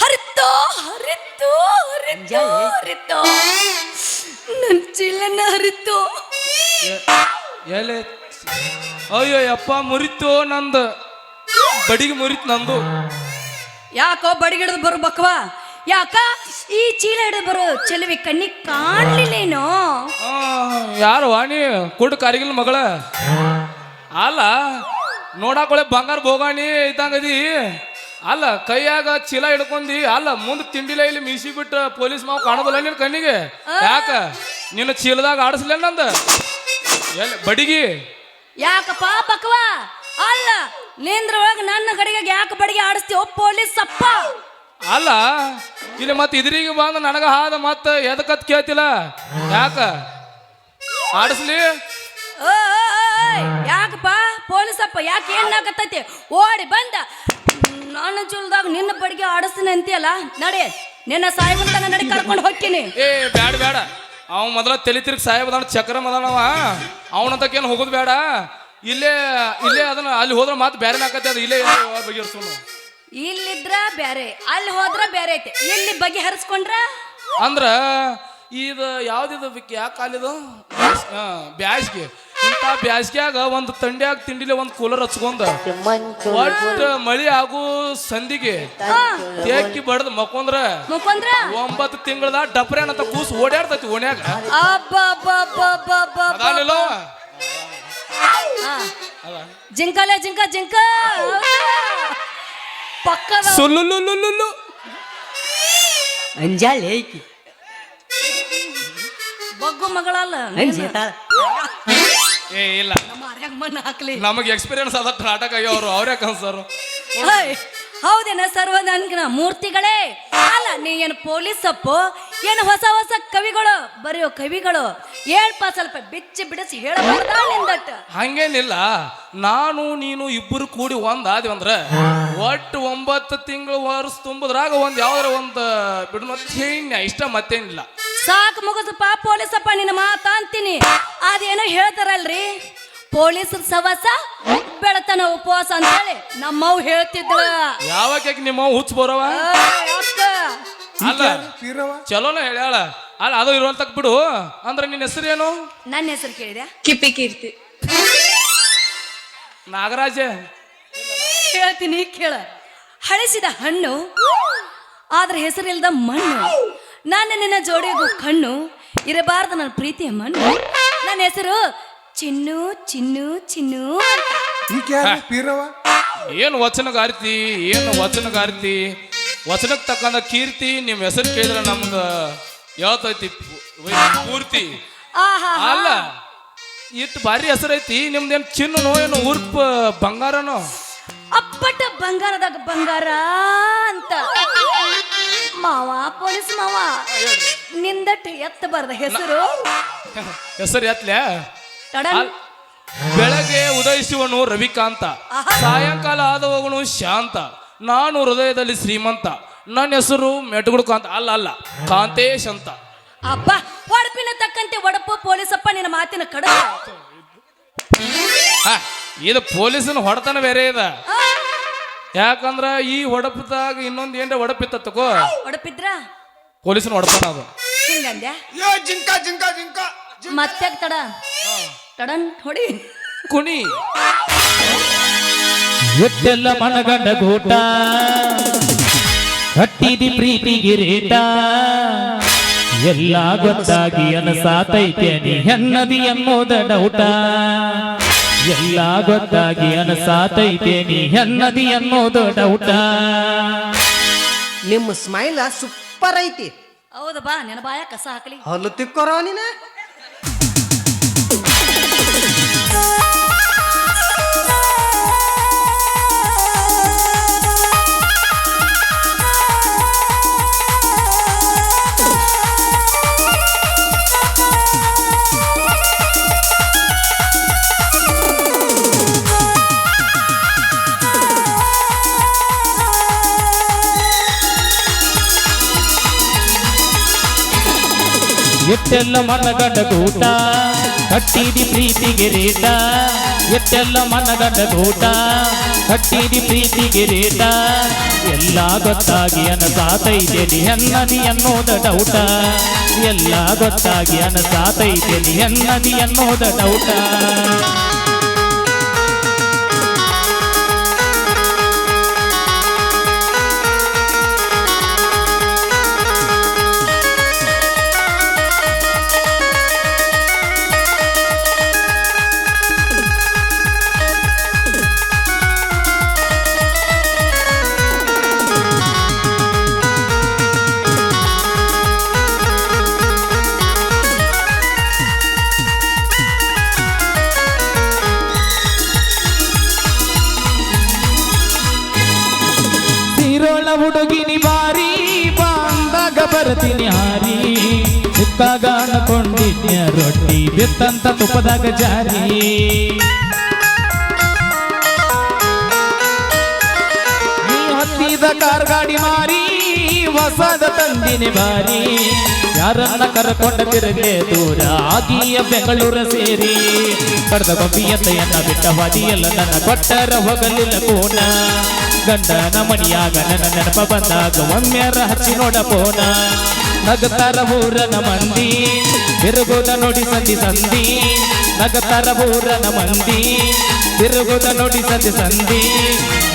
ಹರಿತೋ ಹರಿತೋ ಹರಿತೋ ಹರಿತೋ ನನ್ನ ಚೀಲನ ಹರಿತೋ ಎಲೆ ಅಯ್ಯೋ ಅಪ್ಪ ಮುರಿತು ನಂದು ಬಡಿಗೆ ಮುರಿತು ನಂದು ಯಾಕೋ ಬಡಿಗಿಡ್ದು ಬರು ಬಕ್ವಾ ಯಾಕ ಈ ಚೀಲ ಹಿಡಿದು ಬರೋ ಚೆಲುವಿ ಕಣ್ಣಿಗೆ ಕಾಣ್ಲಿಲ್ಲೇನೋ ಯಾರು ವಾಣಿ ಕುಡ್ ಕಾರಿಗಿಲ್ ಮಗಳ ಅಲ್ಲ ನೋಡಾಕೊಳೆ ಬಂಗಾರ ಬೋಗಾಣಿ ಇದ್ದಂಗದಿ ಅಲ್ಲ ಕೈಯಾಗ ಚೀಲ ಹಿಡ್ಕೊಂಡಿ ಅಲ್ಲ ಮುಂದೆ ತಿಂಡಿಲ ಇಲ್ಲಿ ಮೀಸಿ ಬಿಟ್ಟು ಪೊಲೀಸ್ ಮಾವು ಕಾಣೋದಿಲ್ಲ ನಿನ್ ಕಣ್ಣಿಗೆ ಯಾಕ ನಿನ್ನ ಚೀಲದಾಗ ಆಡಿಸ್ಲ ನಂದ ಎಲ್ಲಿ ಬಡಿಗಿ ಯಾಕಪ್ಪ ಬಕ್ವಾ ಅಲ್ಲ ನಿಂದ್ರೊಳಗ ನನ್ನ ಕಡೆಗೆ ಯಾಕೆ ಬಡಿಗೆ ಆಡಿಸ್ತೀವೋ ಪೊಲೀಸ್ ಸಪ್ಪ ಅಲ್ಲ ಇಲ್ಲಿ ಮತ್ತೆ ಇದ್ರಿಗೆ ಬಂದು ನನಗ ಹಾದ ಮತ್ತೆ ಎದಕತ್ ಕೇಳ್ತಿಲ್ಲ ಯಾಕ ಆಡಿಸ್ಲಿ ಯಾಕಪ್ಪ ಪೊಲೀಸಪ್ಪ ಯಾಕೆ ಏನಾಗತ್ತೈತಿ ಓಡಿ ಬಂದ ನನ್ನ ಚೂಲ್ದಾಗ ನಿನ್ನ ಬಡಿಗೆ ಆಡಿಸ್ತೀನಿ ಅಂತೀಯಲ್ಲ ನಡಿ ನಿನ್ನ ಸಾಯಿಬಂತನ ನಡಿ ಕರ್ಕೊಂಡು ಹೋಗ್ತೀನಿ ಏ ಬ್ಯಾಡ ಬೇಡ ಅವ ಮೊದಲ ತಲೆ ತಿರ್ಗಿ ಸಾಯಬದಾನ ಚಕ್ರ ಮದಾನವ ಅವನಂತಕ್ಕೇನು ಹೋಗೋದು ಬೇಡ ಇಲ್ಲೇ ಇಲ್ಲೇ ಅದನ್ನ ಅಲ್ಲಿ ಹೋದ್ರೆ ಮಾತು ಬೇರೆ ಹಾಕತ್ತೆ ಅದು ಇಲ್ಲೇ ಬಗೆಹರಿಸೋನು ಇಲ್ಲಿದ್ರ ಬ್ಯಾರೆ ಅಲ್ಲಿ ಹೋದ್ರ ಬ್ಯಾರೆ ಐತೆ ಇಲ್ಲಿ ಬಗೆಹರಿಸ್ಕೊಂಡ್ರ ಅಂದ್ರ ಇದು ಯಾವ್ದಿದು ಯಾಕೆ ಕಾಲಿದು ಬ್ಯಾಸ್ಗೆ ಇಂಥ ಬ್ಯಾಸ್ಗ್ಯಾಗ ಒಂದು ತಂಡ್ಯಾಗ ತಿಂಡಿಲೆ ಒಂದು ಕೂಲರ್ ಹಚ್ಕೊಂಡ ಒಟ್ಟು ಮಳಿ ಆಗು ಸಂದಿಗೆ ತೇಕ್ಕಿ ಬಡ್ದು ಮಕ್ಕೊಂದ್ರ 9 ತಿಂಗಳದ ಡಪ್ರೇನ್ ಅಂತ ಕೂಸು ಓಡಾಡ್ತೈತಿ ಓಣ್ಯಾಗ ಜಿಂಕಲೆ ಜಿಂಕ ಜಿಂಕ ಪಕ್ಕದ ಸುಲ್ಲು ಅಂಜಾಳೆ ಬಗ್ಗು ಮಗಳಲ್ಲ ಏ ಇಲ್ಲ ಹಾಕ್ಲಿ ನಮಗೆ ಎಕ್ಸ್ಪೀರಿಯನ್ಸ್ ಆದ ನಾಟಕ ಆಗ್ಯಾವ್ರು ಅವ್ರೇ ಕನ್ಸರು ಹೌದೇನ ಸರ್ವದಾನ ಮೂರ್ತಿಗಳೇ ಅಲ್ಲ ನೀ ಏನು ಪೊಲೀಸ್ ಅಪ್ಪು ಏನು ಹೊಸ ಹೊಸ ಕವಿಗಳು ಬರೆಯೋ ಕವಿಗಳು ಹೇಳ್ಪ ಸ್ವಲ್ಪ ಬಿಚ್ಚಿ ಬಿಡಿಸಿ ಹೇಳಬಾರ್ದ ನಿಂದಟ್ಟು ಹಂಗೇನಿಲ್ಲ ನಾನು ನೀನು ಇಬ್ಬರು ಕೂಡಿ ಒಂದಾದ್ವಿ ಅಂದ್ರೆ ಒಟ್ಟು 9 ತಿಂಗಳು ವರ್ಷ ತುಂಬದ್ರಾಗ ಒಂದ್ ಯಾವ್ದಾರ ಒಂದು ಬಿಡು ಇಷ್ಟ ಮತ್ತೇನಿಲ್ಲ ಸಾಕು ಮುಗಿಸಪ್ಪ ಪೊಲೀಸಪ್ಪ ನಿನ್ನ ಮಾತಾ ಅಂತೀನಿ ಅದೇನೋ ಹೇಳ್ತಾರಲ್ರಿ ಪೊಲೀಸರ ಸವಾಸ ಬೆಳತನ ಉಪವಾಸ ಅಂತ ಹೇಳಿ ನಮ್ಮವ್ ಹೇಳ್ತಿದ್ಳ ಯಾವಾಗ ನಿಮ್ಮ ಹುಚ್ಚ ಬರವ ಅಲ್ಲ ಚಲೋನ ಹೇಳ್ಯಾಳ ಅಲ್ಲ ಅದು ಇರುವಂತಕ್ ಬಿಡು ಅಂದ್ರೆ ನಿನ್ನ ಹೆಸರು ಏನು ನನ್ನ ಹೆಸರು ಕೇಳಿದ್ಯಾ ಕಿಪಿ ಕೀರ್ತಿ ನಾಗರಾಜ ಹೇಳ್ತೀನಿ ಕೇಳ ಹಳಸಿದ ಹಣ್ಣು ಆದ್ರ ಹೆಸರಿಲ್ದ ಮಣ್ಣು ನಾನು ನಿನ್ನ ಜೋಡಿಗೂ ಕಣ್ಣು ಇರಬಾರ್ದು ನನ್ನ ಪ್ರೀತಿಯ ಮಣ್ಣು ನನ್ನ ಹೆಸರು ಚಿನ್ನು ಚಿನ್ನು ಚಿನ್ನು ಏನು ವಚನಗಾರ್ತಿ ಏನು ವಚನಗಾರ್ತಿ ವಚನಕ್ಕೆ ತಕ್ಕಂದ ಕೀರ್ತಿ ನಿಮ್ ಹೆಸರು ಕೇಳಿದ್ರೆ ನಮ್ದು ಯಾವತ್ತೈತಿ ಪೂರ್ತಿ ಅಲ್ಲ ಇಟ್ಟು ಭಾರಿ ಹೆಸರೈತಿ ನಿಮ್ದೇನು ಚಿನ್ನನೋ ಏನು ಉರ್ಪ ಬಂಗಾರನೋ ಅಪ್ಪಟ ಬಂಗಾರದಾಗ ಬಂಗಾರ ಅಂತ ಮಾವ ಪೊಲೀಸ್ ಮಾವ ನಿಂದಟ್ಟು ಎತ್ತಬಾರ್ದ ಹೆಸರು ಎತ್ಲೆ ಬೆಳಗ್ಗೆ ಉದಯಿಸುವನು ರವಿಕಾಂತ ಸಾಯಂಕಾಲ ಆದವನು ಶಾಂತ ನಾನು ಹೃದಯದಲ್ಲಿ ಶ್ರೀಮಂತ ನನ್ನ ಹೆಸರು ಮೆಟಗುಡು ಕಾಂತ ಅಲ್ಲ ಅಲ್ಲ ಕಾಂತೇಶ್ ಅಂತ ಅಪ್ಪ ಒಡಪಿನ ತಕ್ಕಂತೆ ಒಡಪು ಪೊಲೀಸಪ್ಪ ನಿನ್ನ ಮಾತಿನ ಕಡ ಇದು ಪೊಲೀಸನ ಹೊಡೆತನ ಬೇರೆ ಇದ ಯಾಕಂದ್ರ ಈ ಹೊಡಪದಾಗ ಇನ್ನೊಂದ್ ಏನ್ರ ಹೊಡಪಿತ್ತ ತಗೋ ಹೊಡಪಿದ್ರ ಪೊಲೀಸನ ಹೊಡತನ ಅದು ಹಿಂಗಂದ್ಯಾ ಮತ್ತೆ ತಡ ತಡನ್ ಹೊಡಿ ಕುಣಿ ಎಟ್ಟೆಲ್ಲ ಮನಗಂಡ ಗೋಟ ಕಟ್ಟಿದಿ ಪ್ರೀತಿಗೆ ರೇಟ ಎಲ್ಲ ಗೊತ್ತಾಗಿ ಅನಸಾತೈತೆ ನೀ ಹೆನ್ನದಿ ಅನ್ನೋದ ಡೌಟ ಎಲ್ಲ ಗೊತ್ತಾಗಿ ಅನಸಾತೈತೆ ನೀ ಹೆನ್ನದಿ ಅನ್ನೋದ ಡೌಟ ನಿಮ್ಮ ಸ್ಮೈಲ ಸೂಪರ್ ಐತಿ ಹೌದ ಬಾ ನಿನ್ನ ಬಾಯ ಕಸ ಹಾಕಲಿ ಹಲ್ಲು ತಿಕ್ಕೋರೋ ನೀನ ಎಟ್ಟೆಲ್ಲ ಮನಗಂಡ ಗೂಟ ಕಟ್ಟಿದಿ ಪ್ರೀತಿಗೆ ರೇಟ ಎಟ್ಟೆಲ್ಲ ಮನಗಂಡ ಗೂಟ ಕಟ್ಟಿದಿ ಪ್ರೀತಿಗೆ ರೇಟ ಎಲ್ಲ ಗೊತ್ತಾಗಿ ಅನಸಾತೈತೆ ನೀ ಹೆನ್ನದಿ ಅನ್ನೋದ ಡೌಟ ಎಲ್ಲ ಗೊತ್ತಾಗಿ ಅನಸಾತೈತೆ ನೀ ಹೆನ್ನದಿ ಅನ್ನೋದ ಡೌಟ ಹುಡುಗಿನಿ ಬಾರಿ ಬಂದಾಗ ಬರ್ತೀನಿ ಹಾರಿ ಸಿಕ್ಕಾಗ ಅನ್ಕೊಂಡಿದ್ಯ ರೊಟ್ಟಿ ಬಿತ್ತಂತ ತುಪ್ಪದಾಗ ಜಾರಿ ನೀ ಹತ್ತಿದ ಕಾರ್ ಗಾಡಿ ಮಾರಿ ಹೊಸದ ತಂದಿನಿ ಬಾರಿ ಯಾರನ್ನ ಕರ್ಕೊಂಡ ತಿರುಗೆ ದೂರ ಆಗಿಯ ಬೆಂಗಳೂರ ಸೇರಿ ಕಡ್ದ ಗೊಂಬಿಯತೆಯನ್ನ ಬಿಟ್ಟ ವಾದಿಯಲ್ಲ ನನ್ನ ಕೊಟ್ಟರ ಹೋಗಲಿಲ್ಲ ಕೋಣ ಗಂಡನ ಮಣಿಯಾಗ ನನ್ನ ನೆನಪ ಬಂದಾಗ ಒಮ್ಮೆರ ಹಚ್ಚಿ ನೋಡ ಪೋನ ನಗತಾರ ಊರನ ಮಂದಿ ತಿರುಗುದ ನೋಡಿ ಸಂಧಿ ಸಂಧಿ ನಗತಾರ ಊರನ ಮಂದಿ ತಿರುಗುದ ನೋಡಿ ಸಂಧಿ ಸಂಧಿ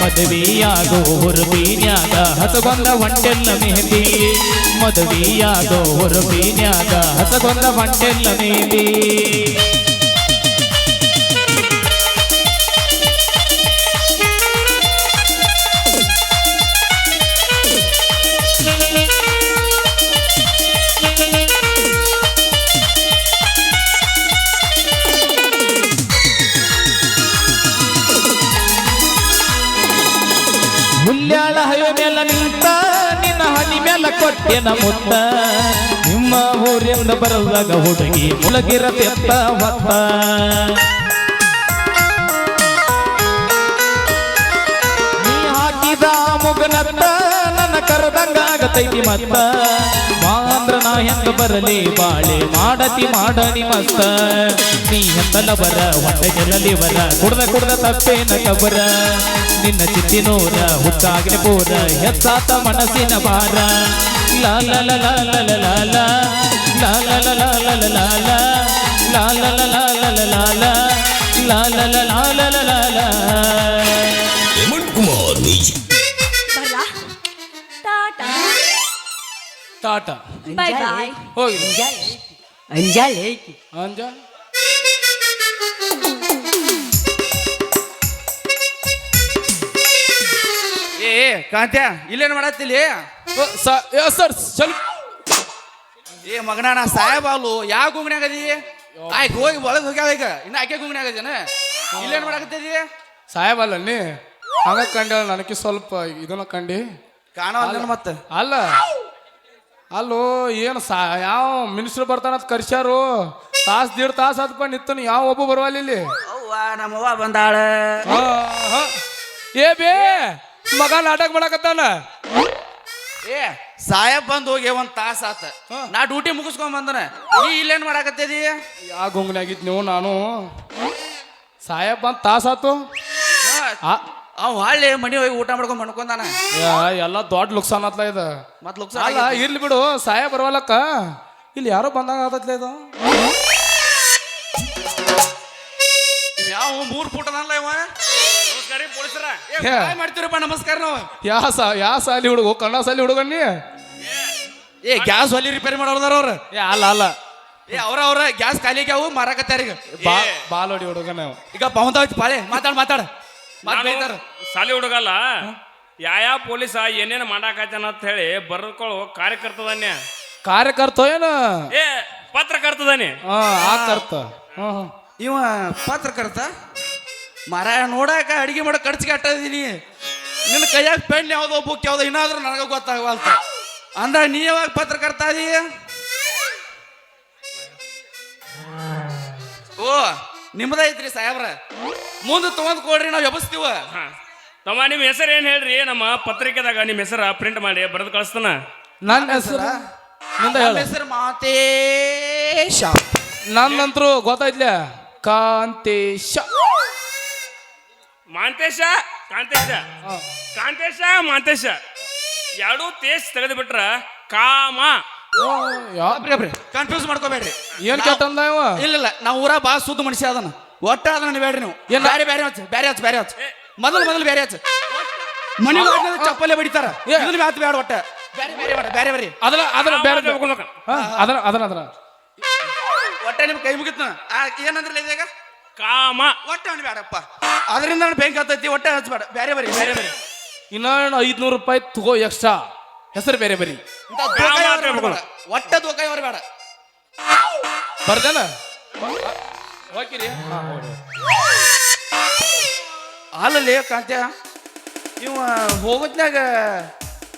ಮದುವೆಯಾಗೋ ಹುರುಬೀನ್ಯಾಗ ಹಸಗೊಂದ ಒಂಟೆಲ್ಲ ಮೆಹಂದಿ ಮದುವೆಯಾಗೋ ಹುರುಬೀನ್ಯಾಗ ಹಸಗೊಂದ ಒಂಟೆಲ್ಲ ಮೆಹಂದಿ ಹುಲ್ಯಾಳ ಹೈವೆ ಮೇಲೆ ನಿಂತ ನಿನ್ನ ಹನಿ ಮೇಲೆ ಕೊಟ್ಟೆನ ಮುತ್ತ ನಿಮ್ಮ ಊರಿಂದ ಬರಲಾಗ ಹುಡುಗಿ ಮುಳಗಿರ ತೆತ್ತ ಹೊತ್ತ ನೀ ಹಾಕಿದ ಮುಗನತ್ತ ನನ್ನ ಕರೆದಂಗ ಆಗತೈತಿ ಮತ್ತ ಮಾಂದ್ರ ನಾ ಹೆಂಗ ಬರಲಿ ಬಾಳೆ ಮಾಡತಿ ಮಾಡನಿ ಮಸ್ತ ನೀ ಹೆಂಗಲವರ ಹೊಟ್ಟೆಗೆರಲಿ ವರ ಕುಡ್ದ ತಪ್ಪೇನ ಕಬರ ನಿನ್ನ ಚಿತ್ತಿನೋರ ಹುಟ್ಟಾಗಿನ ಪೂರ ಹೆಚ್ಚಾತ ಮನಸ್ಸಿನ ಭಾರ ಲಾಲ ಲಾಲ ಲಾಲ ಲಾಲ ಲಾಲ ಲಾಲ ಲಾಲ ಲಾಲ ಲಾಲ ಲಾಲ ಲಾಲ ಬರ್ಲಾ ಟಾಟಾ ಟಾಟಾ ಬಾಯ್ ಬಾಯ್ ಹೋಗಿ ಅಂಜಾಳೆ ಐತಿ ಅಂಜ ಏ ಕಾಂತ್ಯ ಇಲ್ಲೇನು ಮಾಡತ್ತಿಲ್ಲಿ ಸರ್ ಸ್ವಲ್ಪ ಏ ಮಗನ ನಾ ಸಾಹೇಬ ಅಲ್ಲು ಯಾವ ಗುಂಗ್ನ್ಯಾಗದಿ ಆಯ್ತು ಹೋಗಿ ಒಳಗೆ ಹೋಗ್ಯಾವ ಈಗ ಇನ್ನು ಆಕೆ ಗುಂಗ್ನ್ಯಾಗದೇನ ಇಲ್ಲೇನು ಮಾಡಕತ್ತಿದಿ ಸಾಹೇಬ್ ಅಲ್ಲ ನೀ ಹಂಗ ಕಂಡ ನನಗೆ ಸ್ವಲ್ಪ ಇದನ್ನ ಕಂಡಿ ಕಾಣವಲ್ಲ ಮತ್ತೆ ಅಲ್ಲ ಅಲ್ಲೋ ಏನು ಯಾವ ಮಿನಿಸ್ಟರ್ ಬರ್ತಾನಂತ ಕರ್ಸ್ಯಾರು ದೀಡ್ ತಾಸು ಹತ್ಕೊಂಡು ನಿತ್ತನು ಯಾವ ಒಬ್ಬ ಬರುವಲ್ಲ ಇಲ್ಲಿ ಅವ್ವ ನಮ್ಮವ್ವ ಬಂದಾಳ ಏ ಬೇ ಮಗ ನಾಟಕ ಮಾಡಕತ್ತಾನ ಏ ಸಾಹೇಬ್ ಬಂದು ಹೋಗಿ ಒಂದ್ ತಾಸ ಆತ ನಾ ಡ್ಯೂಟಿ ಮುಗಿಸ್ಕೊಂಡ್ ಬಂದನ ನೀ ಇಲ್ಲೇನ್ ಮಾಡಕತ್ತಿದಿ ಯಾವ ಗುಂಗ್ನಾಗಿದ್ ನೀವು ನಾನು ಸಾಹೇಬ್ ಬಂದ್ ತಾಸಾತು ಅವ್ ಹಳ್ಳಿ ಮನಿ ಹೋಗಿ ಊಟ ಮಾಡ್ಕೊಂಡ್ ಮಣ್ಕೊಂದಾನ ಎಲ್ಲ ದೊಡ್ಡ ಲುಕ್ಸಾನ್ ಆತ್ಲ ಇದು ಮತ್ ಅಲ್ಲ ಇರ್ಲಿ ಬಿಡು ಸಾಹೇಬ್ ಬರವಲ್ಲಕ್ಕ ಇಲ್ಲಿ ಯಾರೋ ಬಂದಂಗ ಆತತ್ಲ ಇದು ಯಾವ 3 ಫೂಟ್ ಅದಲ್ಲ ಇವ ನಮಸ್ಕಾರ ಪೊಲೀಸರ ಮಾಡ್ತೀರಪ್ಪ ನಮಸ್ಕಾರ ನಾವು ಯಾವ ಸಾಲಿ ಹುಡುಗ ಕನ್ನಡ ಸಾಲಿ ಹುಡುಗಣ್ಣಿ ಏ ಗ್ಯಾಸ್ ಒಲಿ ರಿಪೇರಿ ಮಾಡೋದಾರ ಅವ್ರ ಅಲ್ಲ ಏ ಅವ್ರ ಗ್ಯಾಸ್ ಖಾಲಿ ಆಗ್ಯಾವು ಮಾರಾಕತ್ತಾರ ಈಗ ಬಾಲೋಡಿ ಹುಡುಗ ನಾವು ಈಗ ಪವಂತ ಪಾಳೆ ಮಾತಾಡ ಸಾಲಿ ಹುಡುಗಲ್ಲ ಯಾವ ಪೊಲೀಸ ಏನೇನು ಮಾಡಾಕತ್ತಾನ ಅಂತ ಹೇಳಿ ಬರ್ಕೊಳ್ಳೋ ಕಾರ್ಯಕರ್ತದಾನ್ಯ ಕಾರ್ಯಕರ್ತ ಏನು ಏ ಪತ್ರಕರ್ತದಾನೆ ಆ ಕರ್ತ ಇವ ಪತ್ರಕರ್ತ ಮರ ನೋಡಾಕ ಅಡಿಗೆ ಮಾಡೋ ಖರ್ಚಿಗೆ ಅಟ್ಟದೀನಿ ನಿನ್ನ ಕೈಯಾಗ ಪೆನ್ ಯಾವ್ದೋ ಬುಕ್ ಯಾವ್ದೋ ಇನ್ನಾದ್ರೂ ನನಗ ಗೊತ್ತಾಗವಲ್ತ ಅಂದ್ರ ನೀ ಯಾವಾಗ ಪತ್ರಕರ್ತ ಅದಿ ಓ ನಿಮ್ದೈತ್ರಿ ಸಾಹೇಬ್ರ ಮುಂದೆ ತಗೊಂಡ್ ಕೊಡ್ರಿ ನಾವು ಎಬಸ್ತೀವ ತಮ್ಮ ನಿಮ್ಮ ಹೆಸರು ಏನ್ ಹೇಳ್ರಿ ನಮ್ಮ ಪತ್ರಿಕೆದಾಗ ನಿಮ್ಮ ಹೆಸರ ಪ್ರಿಂಟ್ ಮಾಡಿ ಬರೆದು ಕಳಿಸ್ತಾನ ನನ್ನ ಹೆಸರು ನಮ್ಮ ಹೆಸರು ಮಾತೇಶ ನನ್ನಂತ್ರು ಗೊತ್ತಾಯ್ತ್ಲ ಕಾಂತೇಶ ಮಾಂತೇಶ ಕಾಂತೇಶ ಕಾಂತೇಶ ಮಾಂತೇಶ ಎರಡೂ ತೇಜ್ ತೆಗೆದು ಬಿಟ್ರ ಕಾಮ. ಕನ್ಫ್ಯೂಸ್ ಮಾಡ್ಕೋಬೇಡ್ರಿ. ಏನ್ ಕೇಳ್ತಂದ ಇವ? ಇಲ್ಲ ನಾವು ಊರ ಬಾ ಸುದ್ದ ಮನುಷ್ಯ ಅದನ್ನ ಒಟ್ಟ ಅದನ್ನ ಬೇಡ್ರಿ ನೀವು. ಬ್ಯಾರೆ ಬ್ಯಾರೆ ಹಚ್ಚ ಬ್ಯಾರೆ ಹಚ್ಚ ಬ್ಯಾರೆ ಹಚ್ಚ ಮೊದಲು ಬ್ಯಾರೆ ಹಚ್ಚ. ಮನಿ ಚಪ್ಪಲೆ ಬಡಿತಾರ. ಇದನ್ನ ಬ್ಯಾತ್ ಬ್ಯಾಡ ಒಟ್ಟ ಬ್ಯಾರೆ ಬ್ಯಾರೆ ಮಾಡ ಬ್ಯಾರೆ ಬ್ಯಾರೆ ಅದನ್ನ ಬೇರೆ ಅದನ್ನ ಒಟ್ಟ ನಿಮ್ ಕೈ ಮುಗಿತ ಏನಂದ್ರಲ್ಲ ಇದಾಗ ಕಾಮ. ಒಟ್ಟ ಅವ್ನು ಬೇಡಪ್ಪ. ಅದರಿಂದ ಬೆಂಕಿ ಹತ್ತೈತಿ. ಒಟ್ಟ ಹಚ್ಬೇಡ ಬ್ಯಾರೆ ಬರಿ ಬ್ಯಾರೆ ಬರಿ. ಇನ್ನ 500 ರೂಪಾಯಿ ತಗೋ ಎಕ್ಸ್ಟ್ರಾ. ಹೆಸರು ಬೇರೆ ಬರಿ. ಒಟ್ಟ ದೋಕಾಯವ್ರು ಬೇಡ. ಬರ್ದೇನ ಹೋಗಿರಿ. ಅಲ್ಲಲ್ಲಿ ಕಾಂತ್ಯ ಇವ ಹೋಗೋದ್ನಾಗ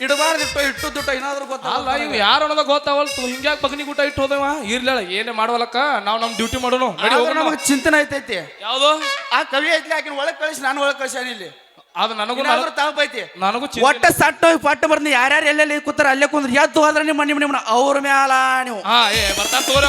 ಇಡಬಾರ್ದಿಟ್ಟು ಇಟ್ಟು ದುಡ್ಡು ಏನಾದ್ರು ಅಲ್ಲ ಗೊತ್ತಲ್ಲ ಇವ್ ಯಾರು ಅನ್ನೋದ ಗೊತ್ತಾವಲ್ತು. ಹಿಂಗ್ಯಾಕ್ ಬಗ್ನಿ ಊಟ ಇಟ್ಟು ಹೋದವ ಇರ್ಲಿಲ್ಲ ಏನೇ ಮಾಡುವಲ್ಲಕ್ಕ ನಾವು ನಮ್ ಡ್ಯೂಟಿ ಮಾಡೋನು. ನಮಗೆ ಚಿಂತನೆ ಐತೈತಿ. ಯಾವ್ದು ಆ ಕವಿ ಐತಿ ಆಕಿನ ಒಳಗ್ ಕಳಿಸಿ ನಾನು ಒಳಗ್ ಕಳ್ಸಾನ ಇಲ್ಲಿ. ಅದು ನನಗೂ ತಾಪೈತಿ. ನನಗೂ ಒಟ್ಟ ಸಟ್ಟ ಹೋಗಿ ಪಟ್ಟ ಬರ್ನಿ ಯಾರ್ಯಾರು ಎಲ್ಲೆಲ್ಲಿ ಕೂತಾರ ಅಲ್ಲೇ ಕುಂದ್ರಿ ಎದ್ದು ಹೋದ್ರೆ ನಿಮ್ಮ ಅವ್ರ ಮ್ಯಾಲ ನೀವು ಬರ್ತಾರ ತಗೋರ